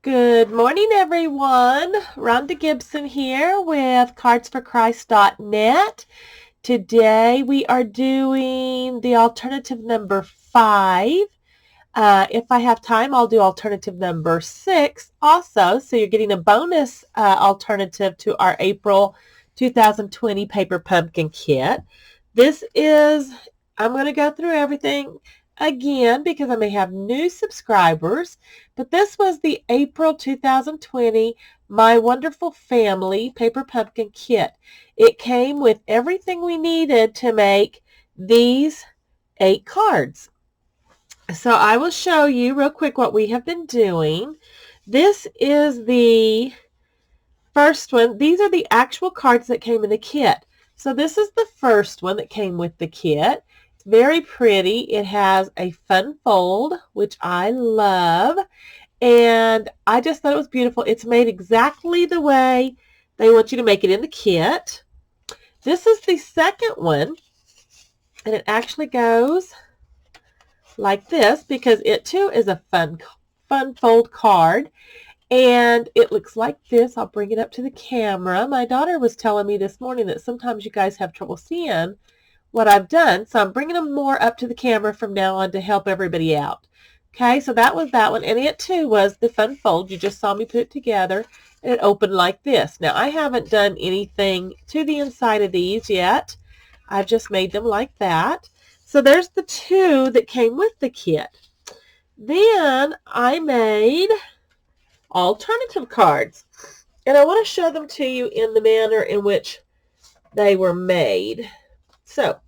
Good morning, everyone. Rhonda Gibson here with cardsforchrist.net. Today we are doing the alternative number 5. If I have time, I'll do alternative number 6 also. So you're getting a bonus alternative to our April 2020 paper pumpkin kit. I'm going to go through everything again because I may have new subscribers, but this was the April 2020 My Wonderful Family paper pumpkin kit. It came with everything we needed to make these 8 cards. So I will show you real quick what we have been doing. This is the first one. These are the actual cards that came in the kit. So this is the first one that came with the kit. It's very pretty. It has a fun fold, which I love. And I just thought it was beautiful. It's made exactly the way they want you to make it in the kit. This is the second one. And it actually goes like this because it too is a fun fold card. And it looks like this. I'll bring it up to the camera. My daughter was telling me this morning that sometimes you guys have trouble seeing what I've done. So I'm bringing them more up to the camera from now on to help everybody out. Okay, so that was that one. And it too was the fun fold. You just saw me put it together. And it opened like this. Now I haven't done anything to the inside of these yet. I've just made them like that. So there's the 2 that came with the kit. Then I made alternative cards. And I want to show them to you in the manner in which they were made. So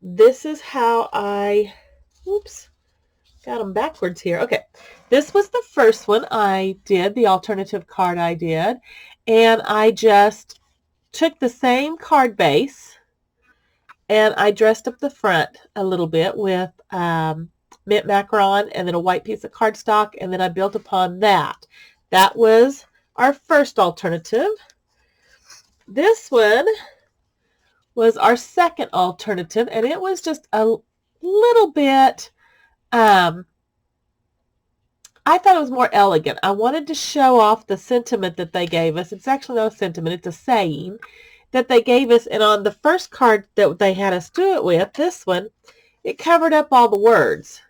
this is how oops, got them backwards here. Okay, this was the first one I did, the alternative card I did. And I just took the same card base and I dressed up the front a little bit with mint macaron and then a white piece of cardstock, and then I built upon that. That was our first alternative. This one was our second alternative, and it was just a little bit, I thought it was more elegant. I wanted to show off the sentiment that they gave us. It's actually not a sentiment, it's a saying that they gave us. And on the first card that they had us do it with, this one, it covered up all the words.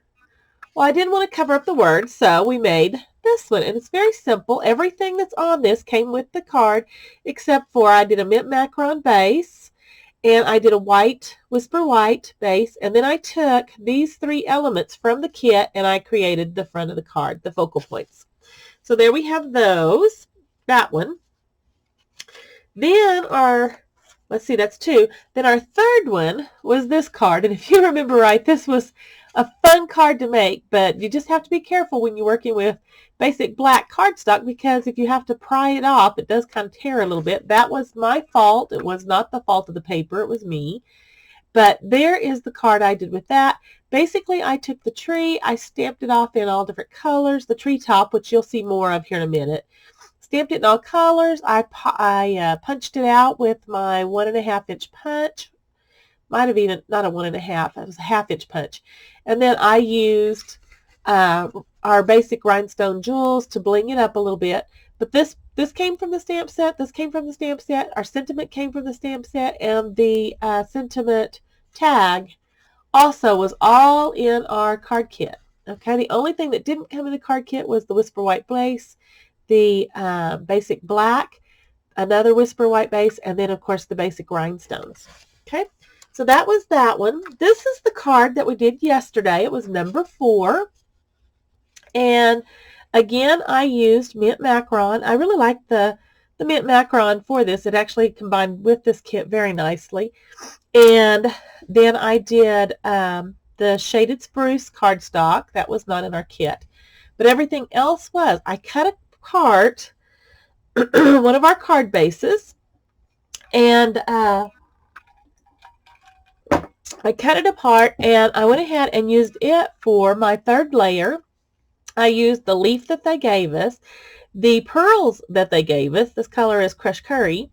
Well, I didn't want to cover up the words, so we made this one. And it's very simple. Everything that's on this came with the card, except for I did a mint macaron base, and I did a white, whisper white base, and then I took these 3 elements from the kit, and I created the front of the card, the focal points. So there we have those, that one. Then let's see, that's 2. Then our third one was this card. And if you remember right, this was a fun card to make, but you just have to be careful when you're working with basic black cardstock, because if you have to pry it off, it does kind of tear a little bit. That was my fault. It was not the fault of the paper. It was me. But there is the card I did with that. Basically, I took the tree, I stamped it off in all different colors, the treetop, which you'll see more of here in a minute. Stamped it in all colors. I punched it out with my 1.5 inch punch. Might have even, not a 1.5, it was a 1/2 inch punch. And then I used our basic rhinestone jewels to bling it up a little bit. But this came from the stamp set. This came from the stamp set. Our sentiment came from the stamp set. And the sentiment tag also was all in our card kit. Okay, the only thing that didn't come in the card kit was the whisper white base, the basic black, another whisper white base, and then of course the basic rhinestones. Okay, so that was that one. This is the card that we did yesterday. It was number 4. And again, I used mint macaron. I really like the mint macaron for this. It actually combined with this kit very nicely. And then I did the shaded spruce cardstock. That was not in our kit. But everything else was. I cut apart one of our card bases, and I cut it apart, and I went ahead and used it for my third layer. I used the leaf that they gave us, the pearls that they gave us. This color is crushed curry.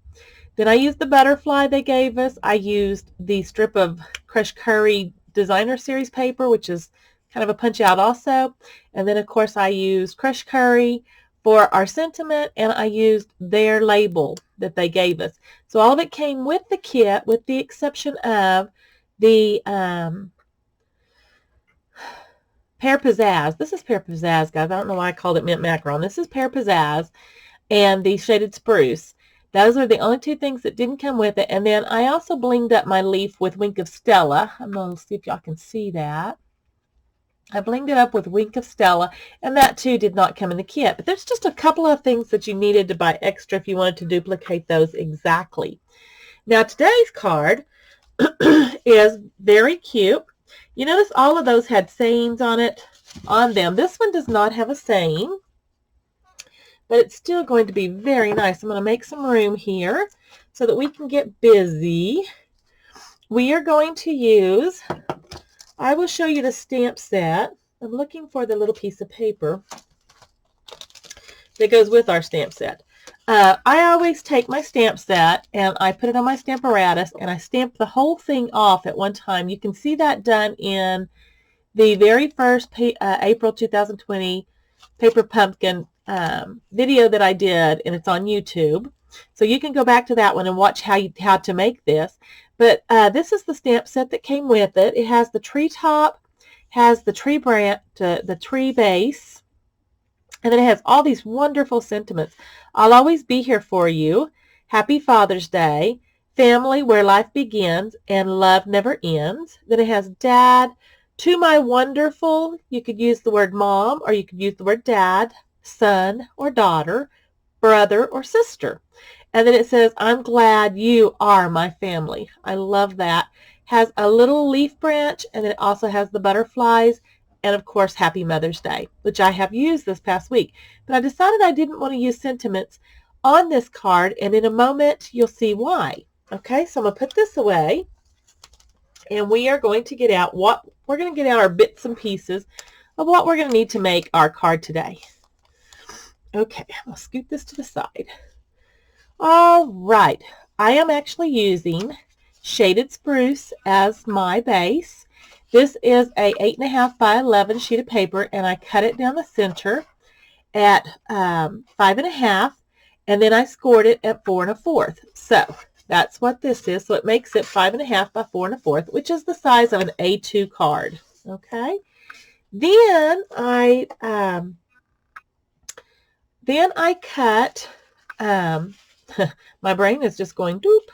Then I used the butterfly they gave us. I used the strip of crushed curry designer series paper, which is kind of a punch out also. And then, of course, I used crushed curry for our sentiment, and I used their label that they gave us. So all of it came with the kit, with the exception of the Pear Pizzazz. This is Pear Pizzazz, guys. I don't know why I called it mint macaron. This is Pear Pizzazz and the shaded spruce. Those are the only two things that didn't come with it. And then I also blinged up my leaf with Wink of Stella. I'm going to see if y'all can see that. I blinged it up with Wink of Stella, and that too did not come in the kit. But there's just a couple of things that you needed to buy extra if you wanted to duplicate those exactly. Now today's card is very cute. You notice all of those had sayings on them. This one does not have a saying, but it's still going to be very nice. I'm going to make some room here so that we can get busy. We are going to use, I will show you the stamp set. I'm looking for the little piece of paper that goes with our stamp set. I always take my stamp set and I put it on my Stamparatus and I stamp the whole thing off at one time. You can see that done in the very first April 2020 Paper Pumpkin video that I did, and it's on YouTube. So you can go back to that one and watch how to make this. But this is the stamp set that came with it. It has the tree top, has the tree branch, the tree base, and then it has all these wonderful sentiments. I'll always be here for you. Happy Father's Day. Family, where life begins and love never ends. Then it has Dad. To my wonderful, you could use the word mom, or you could use the word dad, son or daughter, brother or sister. And then it says, I'm glad you are my family. I love that. Has a little leaf branch, and then it also has the butterflies, and of course, Happy Mother's Day, which I have used this past week. But I decided I didn't want to use sentiments on this card, and in a moment, you'll see why. Okay, so I'm going to put this away, and we are going to get out our bits and pieces of what we're going to need to make our card today. Okay, I'll scoot this to the side. All right, I am actually using shaded spruce as my base. This is a 8.5 by 11 sheet of paper, and I cut it down the center at 5.5, and then I scored it at 4 1/4. So that's what this is. So it makes it 5.5 by 4 1/4, which is the size of an A2 card. Okay. Then I cut. My brain is just going doop.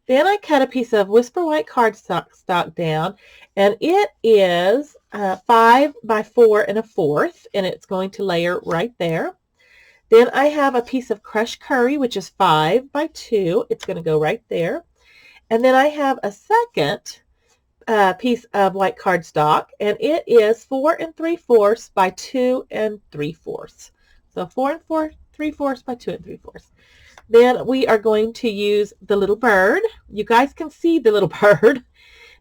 Then I cut a piece of Whisper White cardstock down, and it is 5 by 4 1/4, and it's going to layer right there. Then I have a piece of crushed curry, which is 5 by 2. It's going to go right there. And then I have a second piece of white cardstock, and it is 4 3/4 by 2 3/4. So 4 3/4 by 2 3/4. Then we are going to use the little bird. You guys can see the little bird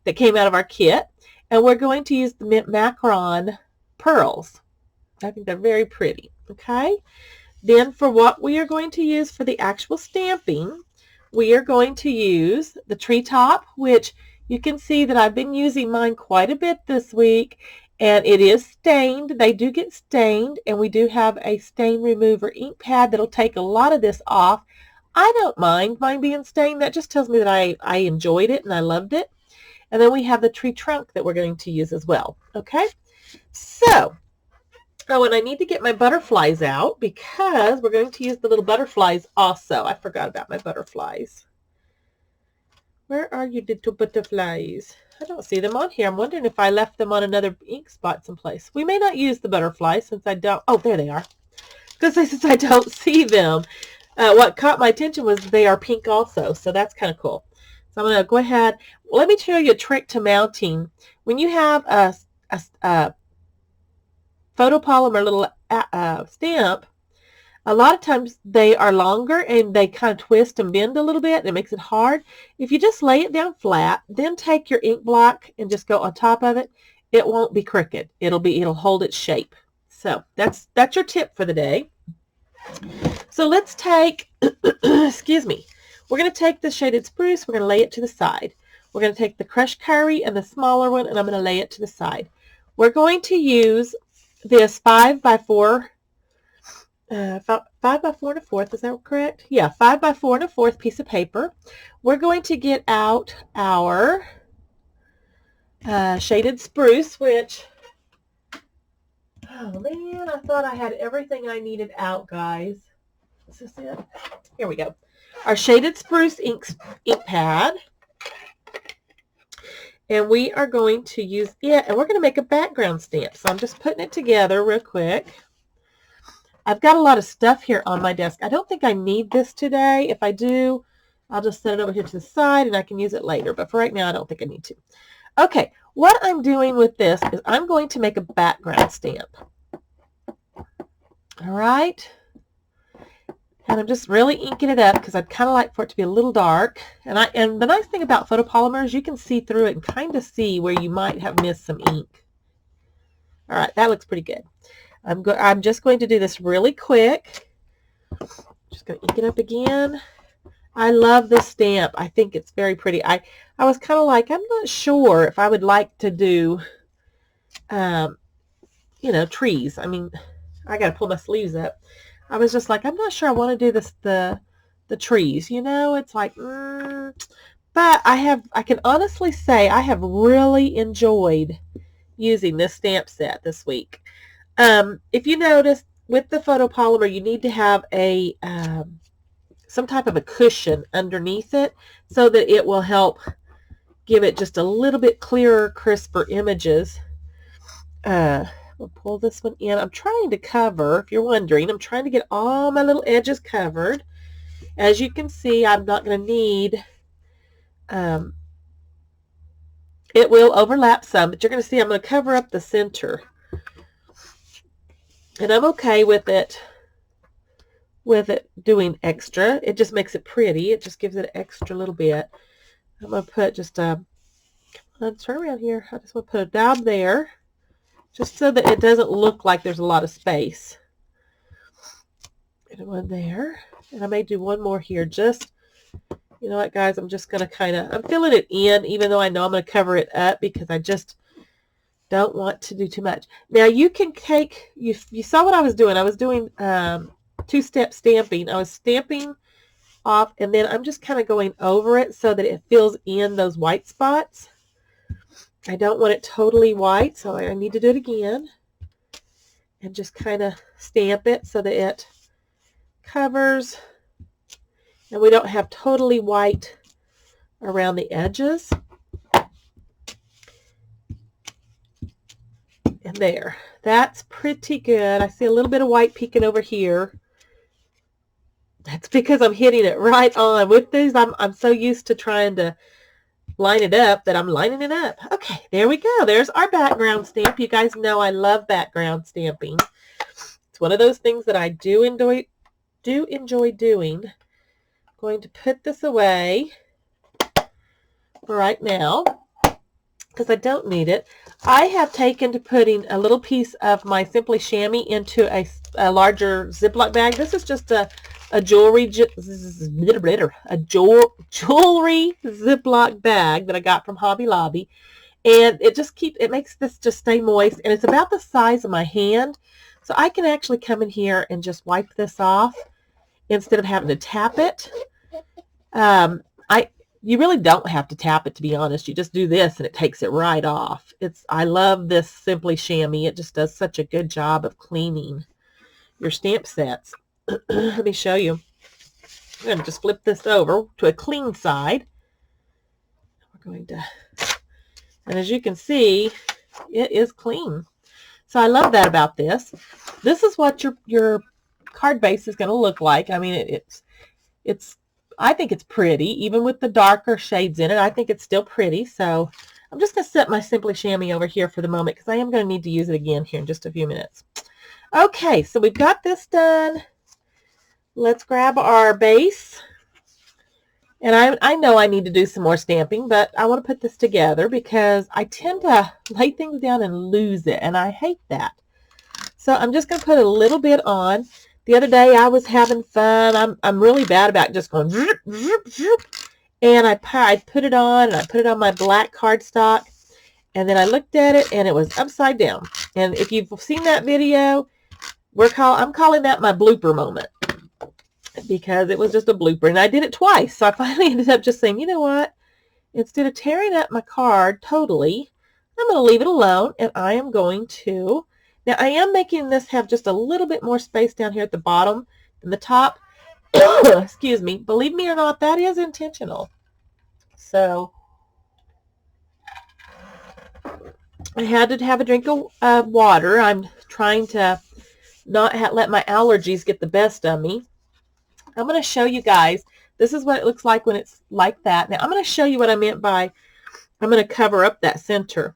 that came out of our kit. And we're going to use the mint macaron pearls. I think they're very pretty. Okay. Then for what we are going to use for the actual stamping, we are going to use the treetop, which you can see that I've been using mine quite a bit this week. And it is stained. They do get stained, and we do have a stain remover ink pad that'll take a lot of this off. I don't mind mine being stained. That just tells me that I enjoyed it and I loved it. And then we have the tree trunk that we're going to use as well. Okay, so and I need to get my butterflies out because we're going to use the little butterflies also. I forgot about my butterflies. Where are you, little butterflies? I don't see them on here. I'm wondering if I left them on another ink spot someplace. We may not use the butterflies since I don't. Oh, there they are. Because since I don't see them, what caught my attention was they are pink also. So that's kind of cool. So I'm going to go ahead. Let me show you a trick to mounting. When you have a photopolymer little stamp, a lot of times they are longer and they kind of twist and bend a little bit, and it makes it hard. If you just lay it down flat, then take your ink block and just go on top of it, it won't be crooked. It'll hold its shape. So that's your tip for the day. So let's take, excuse me, we're going to take the shaded spruce, we're going to lay it to the side. We're going to take the crushed curry and the smaller one, and I'm going to lay it to the side. We're going to use this 5 by 4, 5 by 4 and a fourth, is that correct? Yeah, 5 by 4 and a fourth piece of paper. We're going to get out our shaded spruce, which, oh man, I thought I had everything I needed out, guys. Is this it? Here we go. Our shaded spruce ink pad. And we are going to use it, and we're going to make a background stamp. So I'm just putting it together real quick. I've got a lot of stuff here on my desk. I don't think I need this today. If I do, I'll just set it over here to the side, and I can use it later. But for right now, I don't think I need to. Okay, what I'm doing with this is I'm going to make a background stamp. All right. And I'm just really inking it up because I'd kind of like for it to be a little dark. And the nice thing about photopolymers, you can see through it and kind of see where you might have missed some ink. All right, that looks pretty good. I'm just going to do this really quick. Just going to ink it up again. I love this stamp. I think it's very pretty. I was kind of like, I'm not sure if I would like to do, you know, trees. I mean, I got to pull my sleeves up. I was just like, I'm not sure I want to do this, the trees, you know, it's like, but I can honestly say I have really enjoyed using this stamp set this week. If you notice with the photopolymer, you need to have a, some type of a cushion underneath it so that it will help give it just a little bit clearer, crisper images. We'll pull this one in. I'm trying to cover, if you're wondering, I'm trying to get all my little edges covered. As you can see, I'm not going to need, it will overlap some, but you're going to see I'm going to cover up the center. And I'm okay with it doing extra. It just makes it pretty. It just gives it an extra little bit. I'm going to put just a, let's turn around here. I just want to put a dab there, just so that it doesn't look like there's a lot of space. And one there. And I may do one more here. Just, you know what, guys, I'm just going to kind of, I'm filling it in, even though I know I'm going to cover it up because I just don't want to do too much. Now, you can take, you saw what I was doing. I was doing two-step stamping. I was stamping off, and then I'm just kind of going over it so that it fills in those white spots. I don't want it totally white, so I need to do it again and just kind of stamp it so that it covers and we don't have totally white around the edges. And there, that's pretty good. I see a little bit of white peeking over here. That's because I'm hitting it right on. With these, I'm so used to trying to line it up that I'm lining it up. Okay, there we go. There's our background stamp. You guys know I love background stamping. It's one of those things that I do enjoy doing. I'm going to put this away for right now because I don't need it. I have taken to putting a little piece of my Simply Chamois into a larger Ziploc bag. This is just a jewelry Ziploc bag that I got from Hobby Lobby, and it makes this just stay moist, and it's about the size of my hand, so I can actually come in here and just wipe this off instead of having to tap it. You really don't have to tap it, to be honest. You just do this and it takes it right off. I love this Simply Chamois. It just does such a good job of cleaning your stamp sets. Let me show you. I'm going to just flip this over to a clean side. We're going to, and as you can see, it is clean. So I love that about this. This is what your card base is going to look like. I mean, I think it's pretty, even with the darker shades in it. I think it's still pretty. So I'm just going to set my Simply Chamois over here for the moment because I am going to need to use it again here in just a few minutes. Okay, so we've got this done. Let's grab our base. And I know I need to do some more stamping, but I want to put this together because I tend to lay things down and lose it, and I hate that. So I'm just going to put a little bit on. The other day I was having fun. I'm really bad about just going zoop, zoop, zoop. And I put it on, and I put it on my black cardstock. And then I looked at it and it was upside down. And if you've seen that video, I'm calling that my blooper moment, because it was just a blooper. And I did it twice. So I finally ended up just saying, you know what? Instead of tearing up my card totally, I'm going to leave it alone, and I am going to, now I am making this have just a little bit more space down here at the bottom than the top. Excuse me. Believe me or not, that is intentional. So I had to have a drink of water. I'm trying to not let my allergies get the best of me. I'm going to show you guys. This is what it looks like when it's like that. Now I'm going to show you what I meant by I'm going to cover up that center.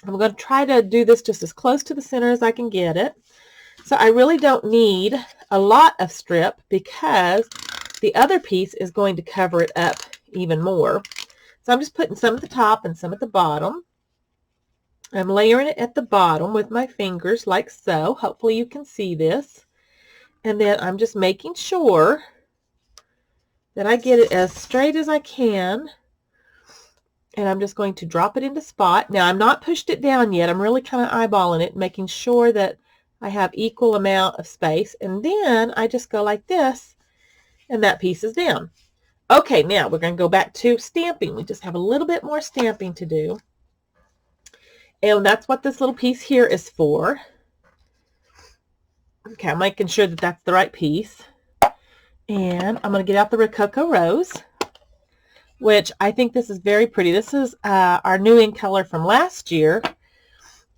I'm going to try to do this just as close to the center as I can get it. So I really don't need a lot of strip, because the other piece is going to cover it up even more. So I'm just putting some at the top and some at the bottom. I'm layering it at the bottom with my fingers like so. Hopefully you can see this. And then I'm just making sure that I get it as straight as I can. And I'm just going to drop it into spot. Now I'm not pushed it down yet. I'm really kind of eyeballing it, making sure that I have equal amount of space. And then I just go like this, and that piece is down. Okay, now we're going to go back to stamping. We just have a little bit more stamping to do. And that's what this little piece here is for. Okay, I'm making sure that that's the right piece. And I'm going to get out the Rococo Rose, which I think this is very pretty. This is our new in color from last year.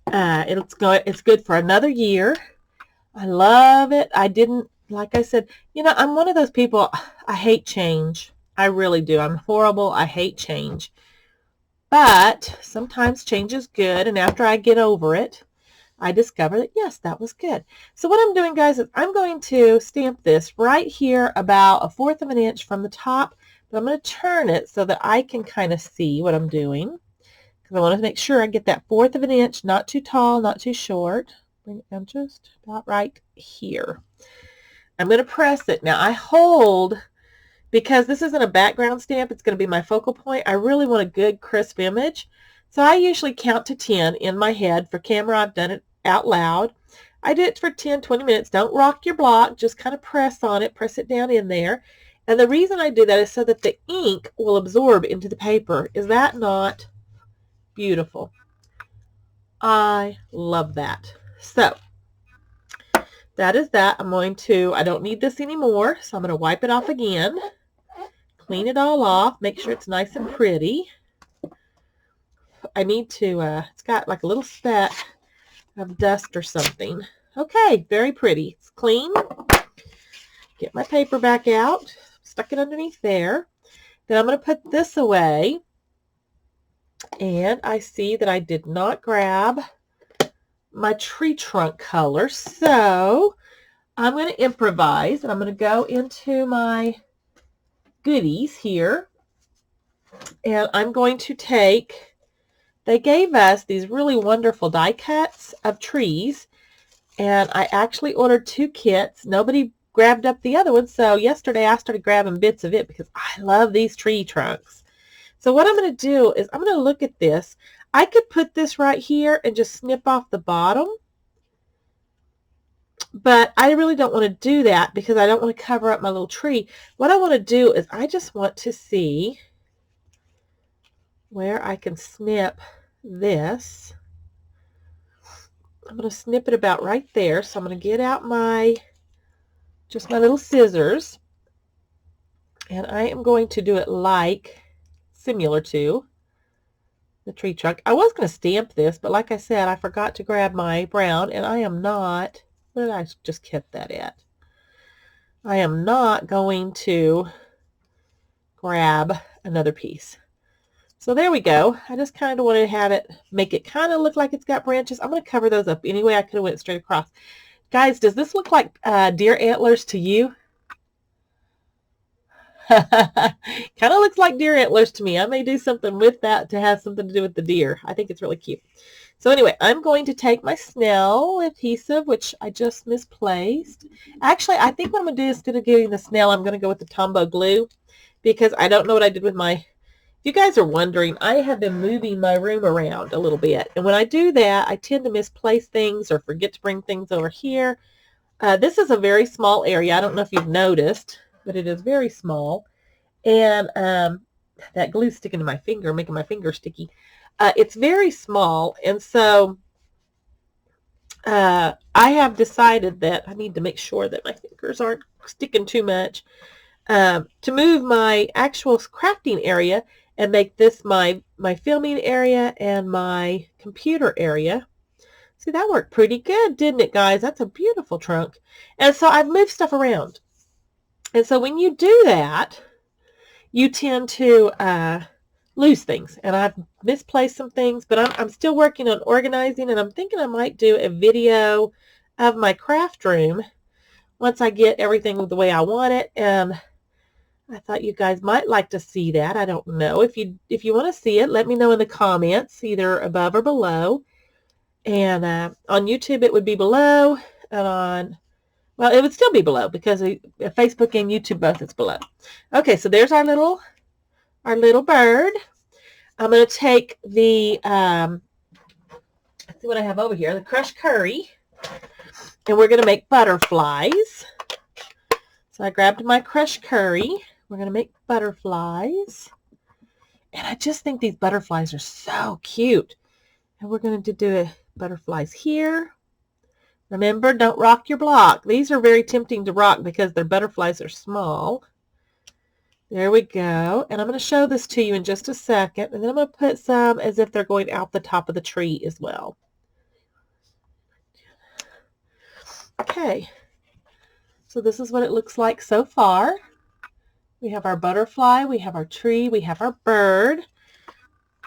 It's good for another year. I love it. Like I said, you know, I'm one of those people, I hate change. I really do. I'm horrible. I hate change. But sometimes change is good, and after I get over it, I discover that, yes, that was good. So what I'm doing, guys, is I'm going to stamp this right here about 1/4 of an inch from the top. But I'm going to turn it so that I can kind of see what I'm doing, because I want to make sure I get that 1/4 of an inch, not too tall, not too short. Bring it down just about right here. I'm going to press it. Now I hold, because this isn't a background stamp, it's going to be my focal point. I really want a good crisp image. So I usually count to 10 in my head. For camera, I've done it out loud. I do it for 10, 20 minutes. Don't rock your block. Just kind of press on it. Press it down in there. And the reason I do that is so that the ink will absorb into the paper. Is that not beautiful? I love that. So that is that. I don't need this anymore, so I'm going to wipe it off again. Clean it all off. Make sure it's nice and pretty. I need to, it's got like a little speck of dust or something. Okay, very pretty. It's clean. Get my paper back out. Stuck it underneath there. Then I'm going to put this away. And I see that I did not grab my tree trunk color. So I'm going to improvise, and I'm going to go into my goodies here. And I'm going to take, they gave us these really wonderful die cuts of trees. And I actually ordered 2 kits. Nobody grabbed up the other one, so yesterday I started grabbing bits of it because I love these tree trunks. So what I'm going to do is I'm going to look at this. I could put this right here and just snip off the bottom, but I really don't want to do that because I don't want to cover up my little tree. What I want to do is I just want to see where I can snip this. I'm going to snip it about right there. So I'm going to get out my little scissors, and I am going to do it like similar to the tree trunk. I was going to stamp this, but like I said, I forgot to grab my brown, and I am not, where did I just keep that at? I am not going to grab another piece. So there we go. I just kind of wanted to have it, make it kind of look like it's got branches. I'm going to cover those up anyway. I could have went straight across. Guys, does this look like deer antlers to you? Kind of looks like deer antlers to me. I may do something with that to have something to do with the deer. I think it's really cute. So anyway, I'm going to take my Snell adhesive, which I just misplaced. Actually, I think what I'm going to do is, instead of getting the Snell, I'm going to go with the Tombow glue, because I don't know what I did with my you guys are wondering, I have been moving my room around a little bit. And when I do that, I tend to misplace things or forget to bring things over here. This is a very small area. I don't know if you've noticed, but it is very small. And that glue's sticking to my finger, making my finger sticky. It's very small. And so I have decided that I need to make sure that my fingers aren't sticking too much. To move my actual crafting area and make this my filming area and my computer area. See, that worked pretty good, didn't it, guys? That's a beautiful trunk. And so I've moved stuff around. And so when you do that, you tend to lose things. And I've misplaced some things, but I'm still working on organizing, and I'm thinking I might do a video of my craft room once I get everything the way I want it. And I thought you guys might like to see that. I don't know. If you want to see it, let me know in the comments, either above or below. And on YouTube, it would be below. And on, well, it would still be below because Facebook and YouTube both is below. Okay, so there's our little bird. I'm going to take the, let's see what I have over here, the crushed curry. And we're going to make butterflies. So I grabbed my crushed curry. We're going to make butterflies. And I just think these butterflies are so cute. And we're going to do butterflies here. Remember, don't rock your block. These are very tempting to rock because their butterflies are small. There we go. And I'm going to show this to you in just a second. And then I'm going to put some as if they're going out the top of the tree as well. Okay. So this is what it looks like so far. We have our butterfly, we have our tree, we have our bird.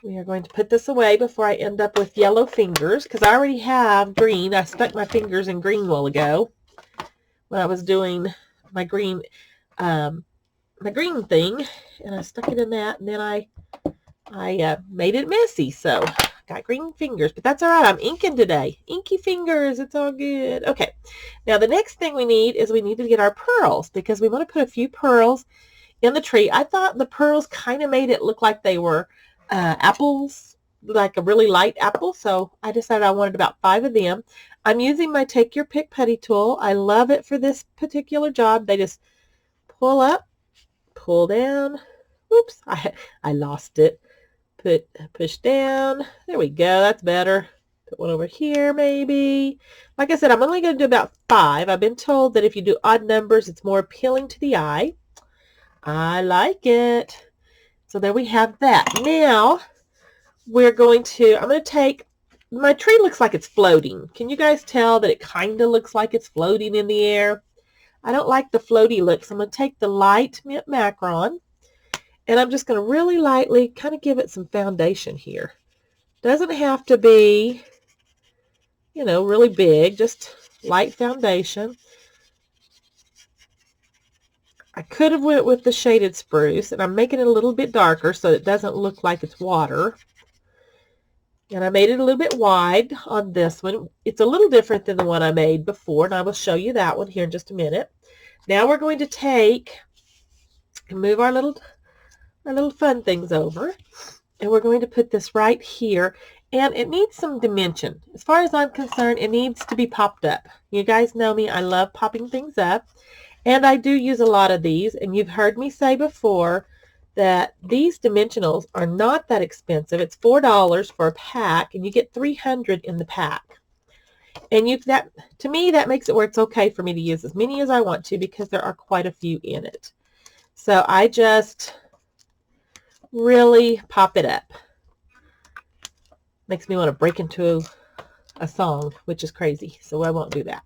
We are going to put this away before I end up with yellow fingers, because I already have green. I stuck my fingers in green a while ago when I was doing my green thing, and I stuck it in that, and then I made it messy, so I got green fingers, but that's all right. I'm inking today. Inky fingers, it's all good. Okay, now the next thing we need to get our pearls, because we want to put a few pearls in the tree. I thought the pearls kind of made it look like they were apples, like a really light apple, so I decided I wanted about 5 of them. I'm using my Take Your Pick putty tool. I love it for this particular job. They just pull up, pull down. Oops, I lost it. Push down. There we go. That's better. Put one over here maybe. Like I said, I'm only going to do about 5. I've been told that if you do odd numbers, it's more appealing to the eye. I like it. So there we have that. Now I'm going to take, my tree looks like it's floating. Can you guys tell that it kind of looks like it's floating in the air? I don't like the floaty look, so I'm going to take the light mint macaron, and I'm just going to really lightly kind of give it some foundation here. Doesn't have to be, you know, really big, just light foundation. I could have went with the shaded spruce, and I'm making it a little bit darker so it doesn't look like it's water. And I made it a little bit wide on this one. It's a little different than the one I made before, and I will show you that one here in just a minute. Now we're going to take and move our little fun things over, and we're going to put this right here. And it needs some dimension. As far as I'm concerned, it needs to be popped up. You guys know me. I love popping things up. And I do use a lot of these, and you've heard me say before that these dimensionals are not that expensive. It's $4 for a pack, and you get 300 in the pack. And to me, that makes it where it's okay for me to use as many as I want to, because there are quite a few in it. So I just really pop it up. Makes me want to break into a song, which is crazy, so I won't do that.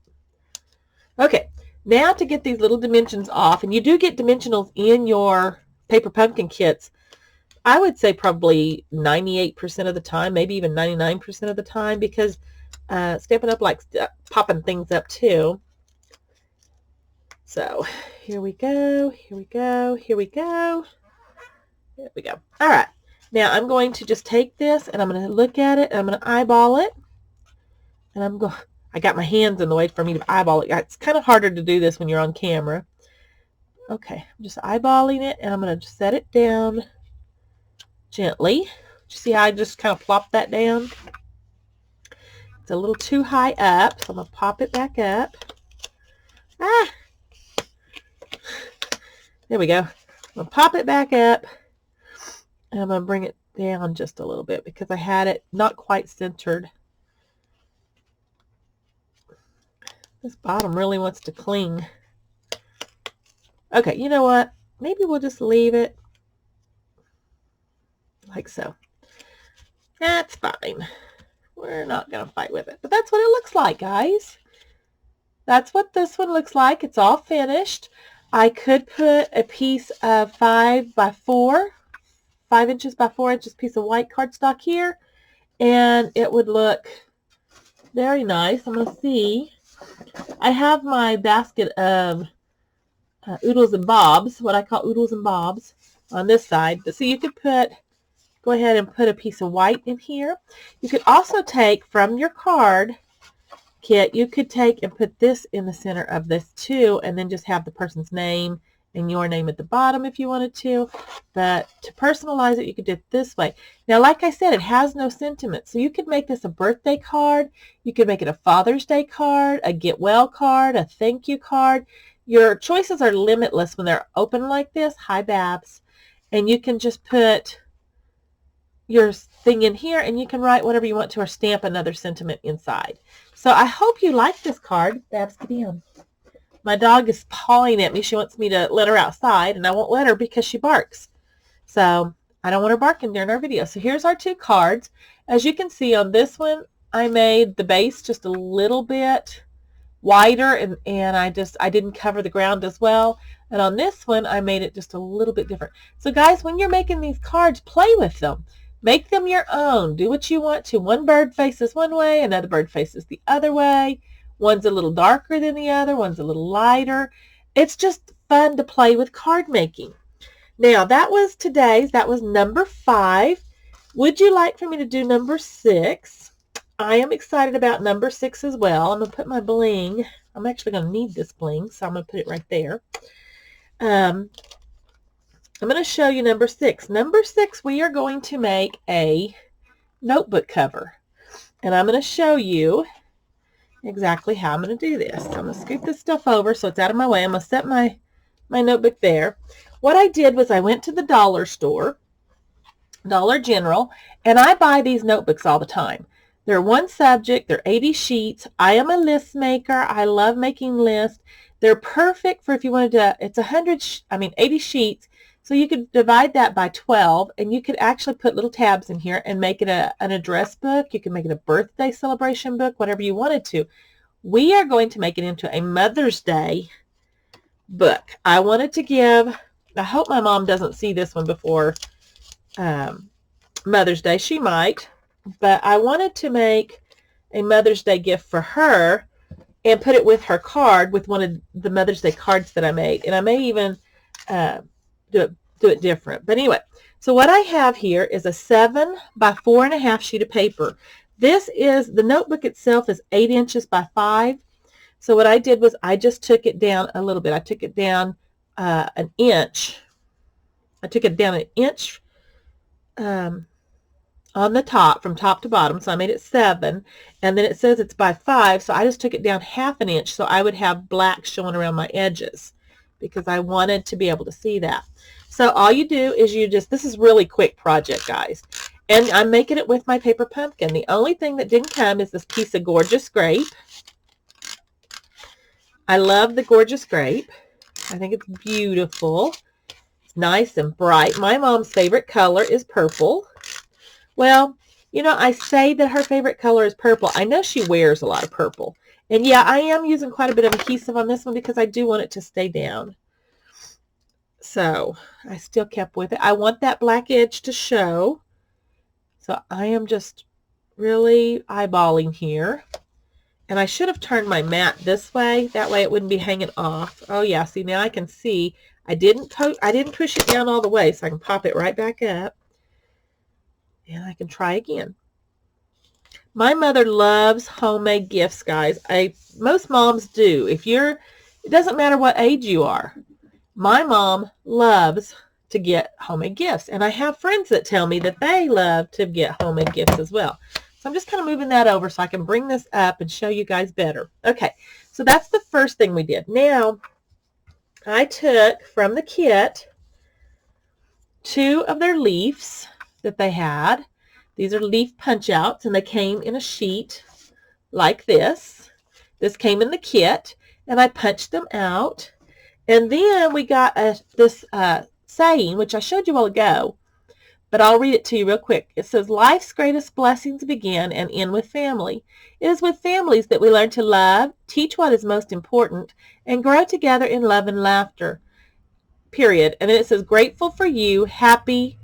Okay. Now to get these little dimensions off, and you do get dimensionals in your paper pumpkin kits, I would say probably 98% of the time, maybe even 99% of the time, because Stampin' Up! Likes popping things up too. So here we go, here we go, here we go. There we go. All right. Now I'm going to just take this, and I'm going to look at it, and I'm going to eyeball it, and I got my hands in the way for me to eyeball it. It's kind of harder to do this when you're on camera. Okay, I'm just eyeballing it, and I'm going to set it down gently. See how I just kind of plop that down? It's a little too high up, so I'm going to pop it back up. There we go. I'm going to pop it back up, and I'm going to bring it down just a little bit because I had it not quite centered. This bottom really wants to cling. Okay, you know what? Maybe we'll just leave it like so. That's fine. We're not going to fight with it. But that's what it looks like, guys. That's what this one looks like. It's all finished. I could put a piece of 5 inches by 4 inches piece of white cardstock here, and it would look very nice. I'm going to see. I have my basket of oodles and bobs, what I call oodles and bobs, on this side. So you could go ahead and put a piece of white in here. You could also take from your card kit, you could take and put this in the center of this too, and then just have the person's name and your name at the bottom if you wanted to. But to personalize it, you could do it this way. Now, like I said, it has no sentiment. So you could make this a birthday card. You could make it a Father's Day card, a get well card, a thank you card. Your choices are limitless when they're open like this. Hi, Babs. And you can just put your thing in here, and you can write whatever you want to or stamp another sentiment inside. So I hope you like this card. Babs, get in. My dog is pawing at me. She wants me to let her outside, and I won't let her because she barks. So I don't want her barking during our video. So here's our 2 cards. As you can see on this one, I made the base just a little bit wider, and I didn't cover the ground as well. And on this one, I made it just a little bit different. So guys, when you're making these cards, play with them. Make them your own. Do what you want to. One bird faces one way, another bird faces the other way. One's a little darker than the other. One's a little lighter. It's just fun to play with card making. Now, that was today's. That was number 5. Would you like for me to do number 6? I am excited about number 6 as well. I'm going to put my bling. I'm actually going to need this bling, so I'm going to put it right there. I'm going to show you number 6. Number 6, we are going to make a notebook cover. And I'm going to show you exactly how I'm going to do this. So I'm going to scoop this stuff over so it's out of my way. I'm going to set my notebook there. What I did was I went to the dollar store, Dollar General, and I buy these notebooks all the time. They're one subject. They're 80 sheets. I am a list maker. I love making lists. They're perfect for if you wanted to, it's 80 sheets. So you could divide that by 12, and you could actually put little tabs in here and make it an address book. You can make it a birthday celebration book, whatever you wanted to. We are going to make it into a Mother's Day book. I wanted to give, I hope my mom doesn't see this one before Mother's Day. She might, but I wanted to make a Mother's Day gift for her and put it with her card, with one of the Mother's Day cards that I made. And I may even do it different. But anyway, so what I have here is a 7 by 4.5 sheet of paper. This is, the notebook itself is 8 inches by 5. So what I did was I just took it down a little bit. I took it down an inch. I took it down an inch on the top, from top to bottom. So I made it 7. And then it says it's by 5. So I just took it down ½ an inch so I would have black showing around my edges, because I wanted to be able to see that. So all you do is this is really quick project, guys. And I'm making it with my paper pumpkin. The only thing that didn't come is this piece of gorgeous grape. I love the gorgeous grape. I think it's beautiful. It's nice and bright. My mom's favorite color is purple. Well, you know, I say that her favorite color is purple. I know she wears a lot of purple. And yeah, I am using quite a bit of adhesive on this one because I do want it to stay down. So I still kept with it. I want that black edge to show. So I am just really eyeballing here. And I should have turned my mat this way. That way it wouldn't be hanging off. Oh yeah, see, now I can see. I didn't push it down all the way, so I can pop it right back up. And I can try again. My mother loves homemade gifts, guys. Most moms do. It doesn't matter what age you are. My mom loves to get homemade gifts. And I have friends that tell me that they love to get homemade gifts as well. So I'm just kind of moving that over so I can bring this up and show you guys better. Okay, so that's the first thing we did. Now, I took from the kit 2 of their leaves that they had. These are leaf punch outs, and they came in a sheet like this. This came in the kit, and I punched them out. And then we got this saying, which I showed you a while ago, but I'll read it to you real quick. It says, life's greatest blessings begin and end with family. It is with families that we learn to love, teach what is most important, and grow together in love and laughter. Period. And then it says, grateful for you, happy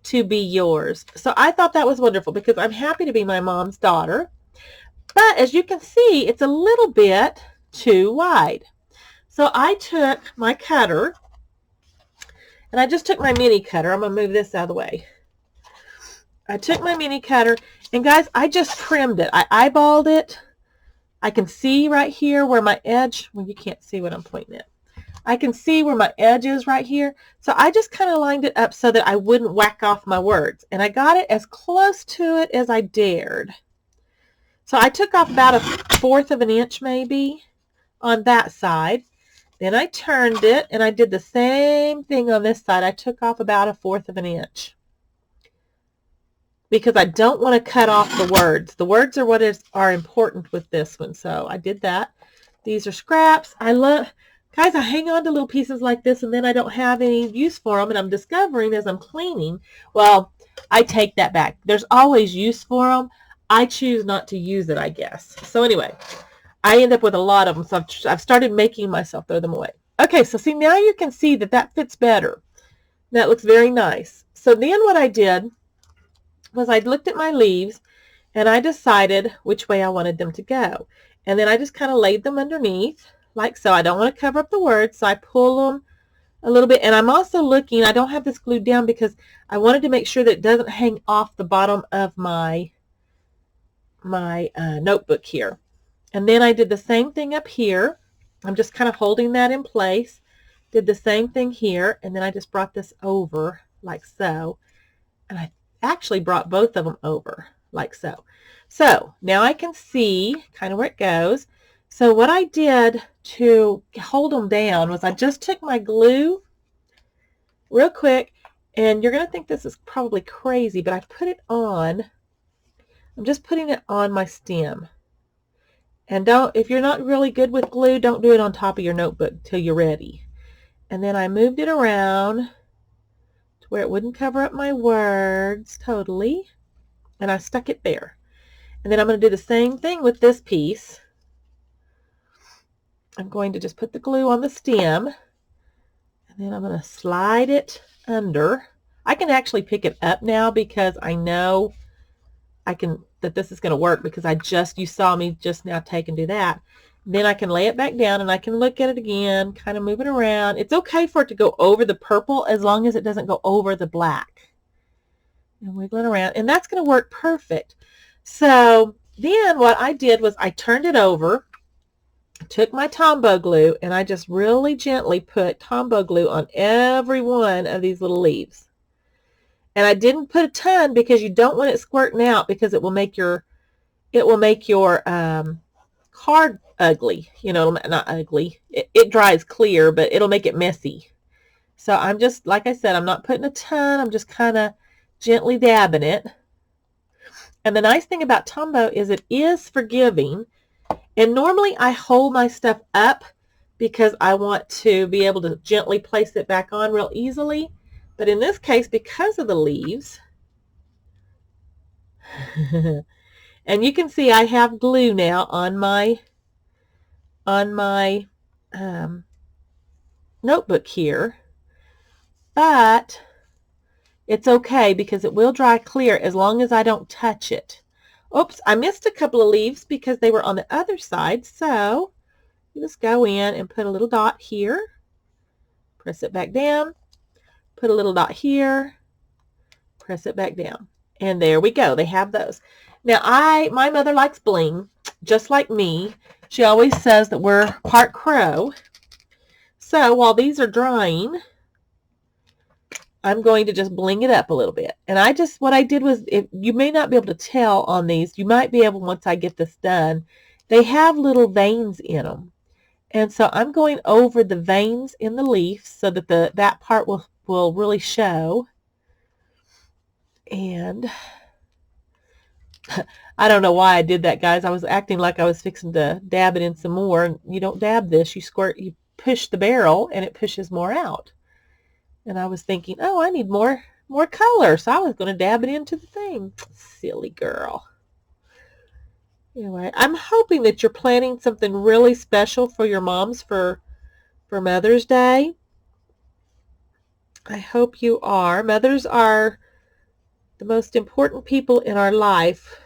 to be yours. So I thought that was wonderful because I'm happy to be my mom's daughter. But as you can see, it's a little bit too wide. So I took my cutter, and I just took my mini cutter. I'm going to move this out of the way. I took my mini cutter, and guys, I just trimmed it. I eyeballed it. I can see right here where my edge, well, you can't see what I'm pointing at. I can see where my edge is right here. So I just kind of lined it up so that I wouldn't whack off my words. And I got it as close to it as I dared. So I took off about 1/4 of an inch maybe on that side. Then I turned it, and I did the same thing on this side. I took off about 1/4 of an inch because I don't want to cut off the words. The words are what are important with this one. So I did that. These are scraps. Guys, I hang on to little pieces like this, and then I don't have any use for them, and I'm discovering as I'm cleaning, well, I take that back. There's always use for them. I choose not to use it, I guess. So anyway, I end up with a lot of them, so I've started making myself throw them away. Okay, so see, now you can see that that fits better. That looks very nice. So then what I did was I looked at my leaves, and I decided which way I wanted them to go. And then I just kind of laid them underneath, like so. I don't want to cover up the words, so I pull them a little bit. And I'm also looking, I don't have this glued down because I wanted to make sure that it doesn't hang off the bottom of my notebook here. And then I did the same thing up here. I'm just kind of holding that in place. Did the same thing here, and then I just brought this over like so. And I actually brought both of them over like so. So now I can see kind of where it goes. So what I did to hold them down was I just took my glue real quick, and you're going to think this is probably crazy, but I put it on. I'm just putting it on my stem. And if you're not really good with glue, don't do it on top of your notebook till you're ready. And then I moved it around to where it wouldn't cover up my words totally. And I stuck it there. And then I'm going to do the same thing with this piece. I'm going to just put the glue on the stem, and then I'm going to slide it under. I can actually pick it up now because I know that this is going to work because you saw me just now take and do that. Then I can lay it back down, and I can look at it again, kind of move it around. It's okay for it to go over the purple as long as it doesn't go over the black. And wiggle it around, and that's going to work perfect. So then what I did was I turned it over, took my Tombow glue, and I just really gently put Tombow glue on every one of these little leaves. And I didn't put a ton because you don't want it squirting out because it will make your card ugly. You know, not ugly. It dries clear, but it'll make it messy. So I'm just, like I said, I'm not putting a ton. I'm just kind of gently dabbing it. And the nice thing about Tombow is it is forgiving. And normally I hold my stuff up because I want to be able to gently place it back on real easily. But in this case, because of the leaves, and you can see I have glue now on my notebook here, but it's okay because it will dry clear as long as I don't touch it. Oops, I missed a couple of leaves because they were on the other side. So you just go in and put a little dot here, press it back down, put a little dot here, press it back down. And there we go. They have those. Now my mother likes bling, just like me. She always says that we're part crow. So while these are drying, I'm going to just bling it up a little bit. And what I did was, if you may not be able to tell on these, you might be able, once I get this done, they have little veins in them. And so I'm going over the veins in the leaf so that that part will really show. And I don't know why I did that, guys. I was acting like I was fixing to dab it in some more. And you don't dab this. You push the barrel and it pushes more out. And I was thinking, oh, I need more color. So I was going to dab it into the thing. Silly girl. Anyway, I'm hoping that you're planning something really special for your moms for Mother's Day. I hope you are. Mothers are the most important people in our life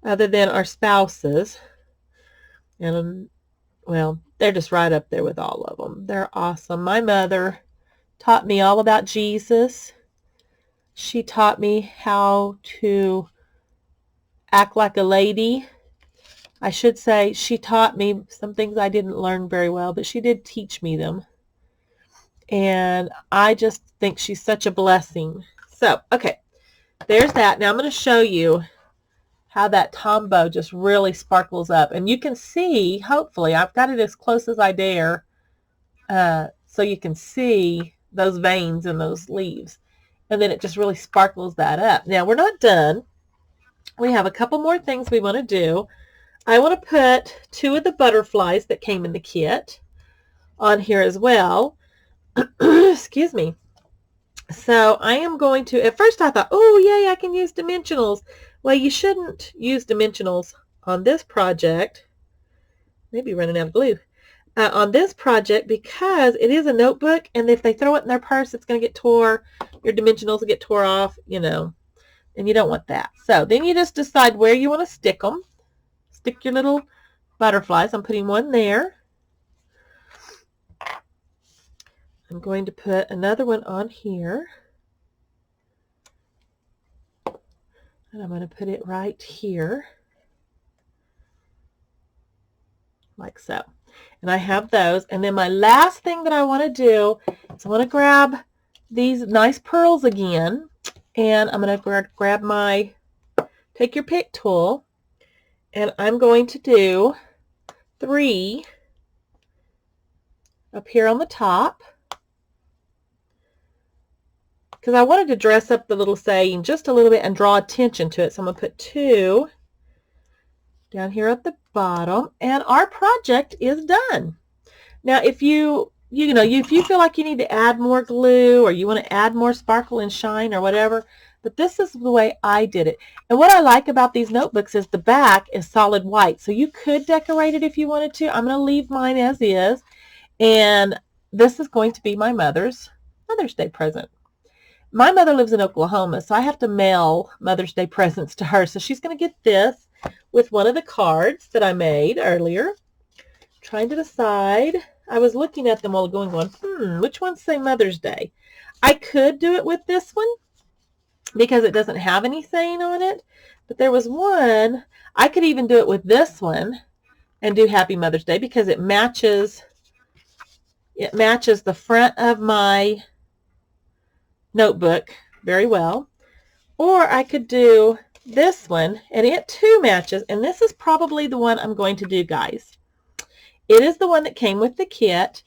other than our spouses. And, well, they're just right up there with all of them. They're awesome. My mother taught me all about Jesus. She taught me how to act like a lady. I should say she taught me some things I didn't learn very well, but she did teach me them. And I just think she's such a blessing. So, okay, there's that. Now I'm going to show you how that Tombow just really sparkles up. And you can see, hopefully, I've got it as close as I dare, so you can see those veins in those leaves. And then it just really sparkles that up. Now, we're not done. We have a couple more things we want to do. I want to put 2 of the butterflies that came in the kit on here as well. Excuse me. So I am going to, at first I thought, oh, yay, I can use dimensionals. Well, you shouldn't use dimensionals on this project. Maybe running out of glue. On this project, because it is a notebook, and if they throw it in their purse, it's going to get tore. Your dimensionals will get tore off, you know, and you don't want that. So then you just decide where you want to stick them. Stick your little butterflies. I'm putting one there. I'm going to put another one on here. And I'm going to put it right here. Like so. And I have those. And then my last thing that I want to do is I want to grab these nice pearls again. And I'm going to grab my, take your pick tool. And I'm going to do 3 up here on the top. Because I wanted to dress up the little saying just a little bit and draw attention to it. So I'm going to put 2 down here at the bottom, and our project is done. Now, if you feel like you need to add more glue, or you want to add more sparkle and shine or whatever, but this is the way I did it. And what I like about these notebooks is the back is solid white, so you could decorate it if you wanted to. I'm going to leave mine as is, and this is going to be my Mother's Day present. My mother lives in Oklahoma, so I have to mail Mother's Day presents to her. So she's going to get this with one of the cards that I made earlier. Trying to decide. I was looking at them while going, which ones say Mother's Day? I could do it with this one because it doesn't have any saying on it. But there was one. I could even do it with this one and do Happy Mother's Day because it matches the front of my notebook very well. Or I could do this one, and it too matches, and this is probably the one I'm going to do, guys. It is the one that came with the kit.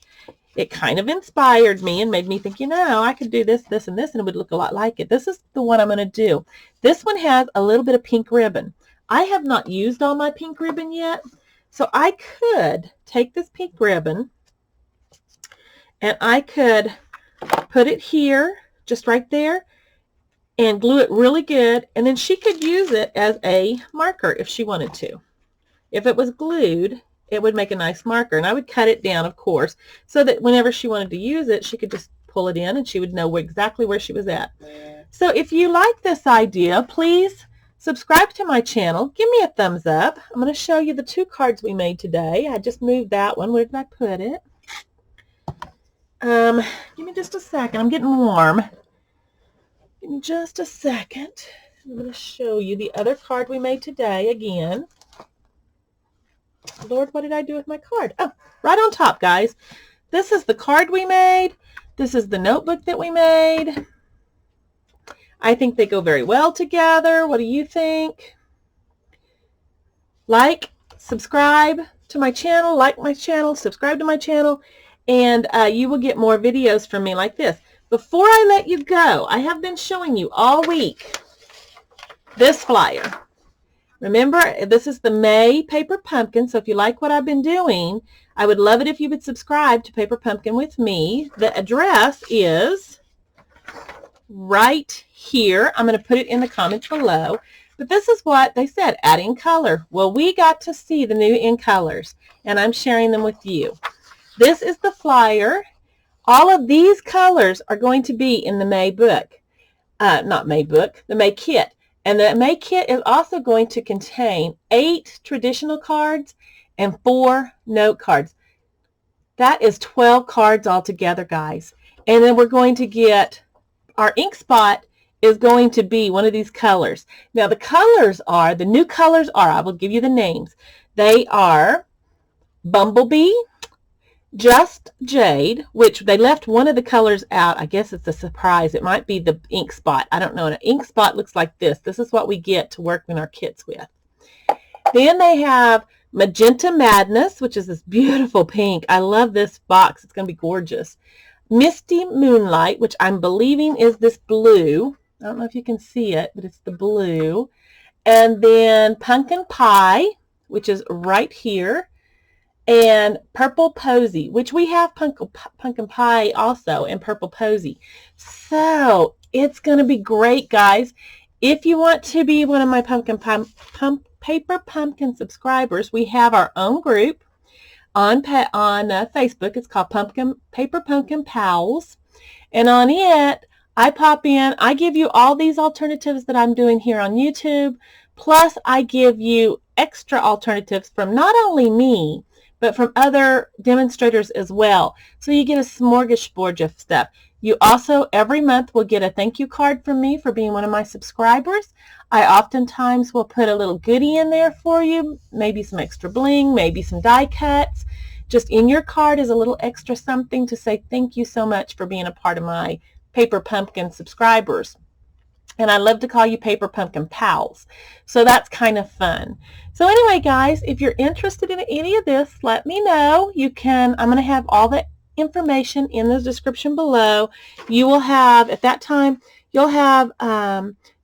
It kind of inspired me and made me think, I could do this, this, and this, and it would look a lot like it. This is the one I'm going to do. This one has a little bit of pink ribbon. I have not used all my pink ribbon yet, so I could take this pink ribbon and I could put it here, just right there, and glue it really good, and then she could use it as a marker if she wanted to. If it was glued, it would make a nice marker, and I would cut it down, of course, so that whenever she wanted to use it, she could just pull it in and she would know exactly where she was at. So if you like this idea, please subscribe to my channel. Give me a thumbs up. I'm going to show you the 2 cards we made today. I just moved that one. Where did I put it? Give me just a second. I'm getting warm. Give me just a second. I'm going to show you the other card we made today again. Lord, what did I do with my card? Oh, right on top, guys. This is the card we made. This is the notebook that we made. I think they go very well together. What do you think? Like, subscribe to my channel, like my channel, subscribe to my channel, and you will get more videos from me like this. Before I let you go, I have been showing you all week this flyer. Remember, this is the May Paper Pumpkin, so if you like what I've been doing, I would love it if you would subscribe to Paper Pumpkin with me. The address is right here. I'm going to put it in the comments below. But this is what they said, add in color. Well, we got to see the new in colors, and I'm sharing them with you. This is the flyer. All of these colors are going to be in the May book. Not May book, the May kit. And the May kit is also going to contain 8 traditional cards and 4 note cards. That is 12 cards altogether, guys. And then we're going to get, our ink spot is going to be one of these colors. Now the colors are, the new colors are, I will give you the names. They are Bumblebee, Just Jade, which they left one of the colors out. I guess it's a surprise. It might be the ink spot. I don't know. An ink spot looks like this. This is what we get to work in our kits with. Then they have Magenta Madness, which is this beautiful pink. I love this box. It's going to be gorgeous. Misty Moonlight, which I'm believing is this blue. I don't know if you can see it, but it's the blue. And then Pumpkin Pie, which is right here. And Purple Posy, which we have pumpkin pie also, and Purple Posy. So it's going to be great, guys. If you want to be one of my Paper Pumpkin subscribers, we have our own group on Facebook. It's called Paper Pumpkin Pals. And on it, I pop in, I give you all these alternatives that I'm doing here on YouTube, plus I give you extra alternatives from not only me, but from other demonstrators as well. So you get a smorgasbord of stuff. You also, every month, will get a thank you card from me for being one of my subscribers. I oftentimes will put a little goodie in there for you, maybe some extra bling, maybe some die cuts. Just in your card is a little extra something to say thank you so much for being a part of my Paper Pumpkin subscribers. And I love to call you Paper Pumpkin Pals. So that's kind of fun. So anyway, guys, if you're interested in any of this, let me know. You can, I'm going to have all the information in the description below. You will have, at that time, you'll have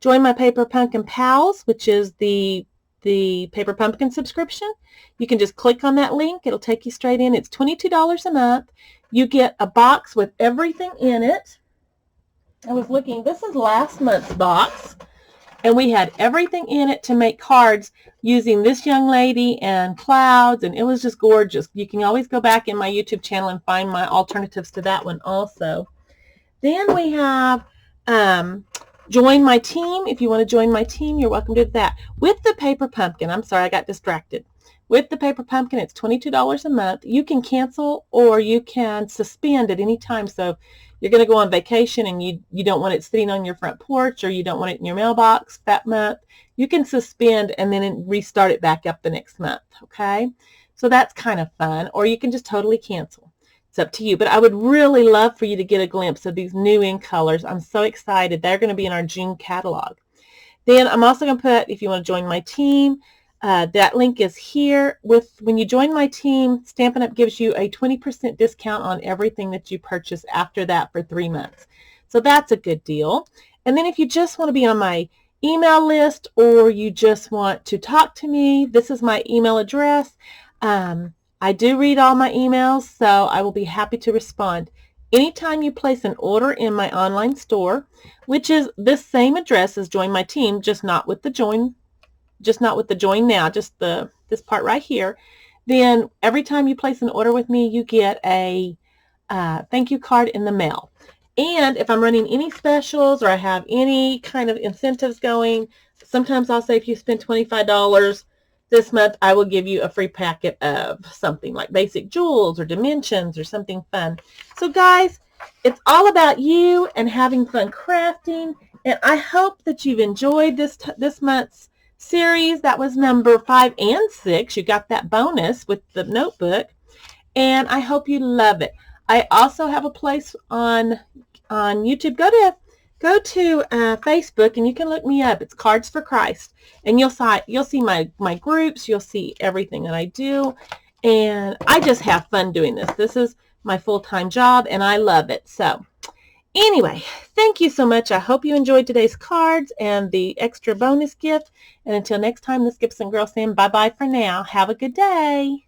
join my Paper Pumpkin Pals, which is the Paper Pumpkin subscription. You can just click on that link. It'll take you straight in. It's $22 a month. You get a box with everything in it. I was looking, this is last month's box, and we had everything in it to make cards using this young lady and clouds, and it was just gorgeous. You can always go back in my YouTube channel and find my alternatives to that one also. Then we have join my team. If you want to join my team, you're welcome to do that. With the Paper Pumpkin, I'm sorry, I got distracted. With the Paper Pumpkin, it's $22 a month. You can cancel or you can suspend at any time. So you're going to go on vacation and you don't want it sitting on your front porch, or you don't want it in your mailbox that month, you can suspend and then restart it back up the next month, okay? So that's kind of fun. Or you can just totally cancel. It's up to you. But I would really love for you to get a glimpse of these new in colors. I'm so excited. They're going to be in our June catalog. Then I'm also going to put, if you want to join my team, that link is here. When you join my team, Stampin' Up! Gives you a 20% discount on everything that you purchase after that for 3 months. So that's a good deal. And then if you just want to be on my email list, or you just want to talk to me, this is my email address. I do read all my emails, so I will be happy to respond. Anytime you place an order in my online store, which is this same address as Join My Team, just not with the join now, just this part right here, then every time you place an order with me, you get a thank you card in the mail. And if I'm running any specials or I have any kind of incentives going, sometimes I'll say if you spend $25 this month, I will give you a free packet of something like Basic Jewels or Dimensions or something fun. So guys, it's all about you and having fun crafting. And I hope that you've enjoyed this month's series. That was number 5 and 6. You got that bonus with the notebook, and I hope you love it. I also have a place on YouTube. Go to go to Facebook and you can look me up. It's Cards for Christ, and you'll see my groups. You'll see everything that I do, and I just have fun doing this. This is my full-time job, and I love it. So anyway, thank you so much. I hope you enjoyed today's cards and the extra bonus gift. And until next time, this Gibson girl saying bye-bye for now. Have a good day.